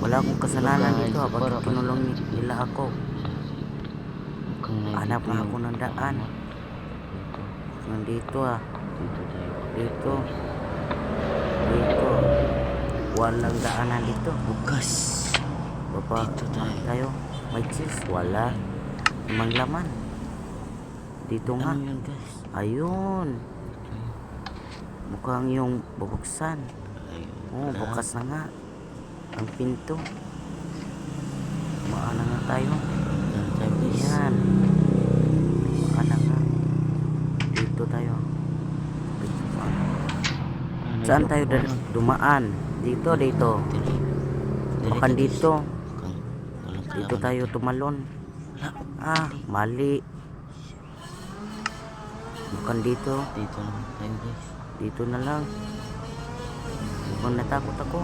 Wala akong kasalanan Baka dito sa habang para kinulong nila ako. Mukhang Hanap nandito nga yung ako ng daan. Dito. Nandito ah. Dito tayo. Dito. Dito. Walang daanan dito. Bukas. Baba Dito naman tayo. tayo. May cheese. Wala. Namang laman. Dito nga. Ano yun guys? Ayun. Mukhang yung bubuksan. Ayun. Oh, bukas na nga. Ang pinto. Maana nga tayo. Dito tayo guys. Yan. Maana nga. Dito tayo. Saan tayo dumaan? Dito, dito. Bukan dito. Dito tayo tumalon. Ah, mali. Bukan dito. Dito lang tayo guys. Dito na lang. Mukhang natakot ako.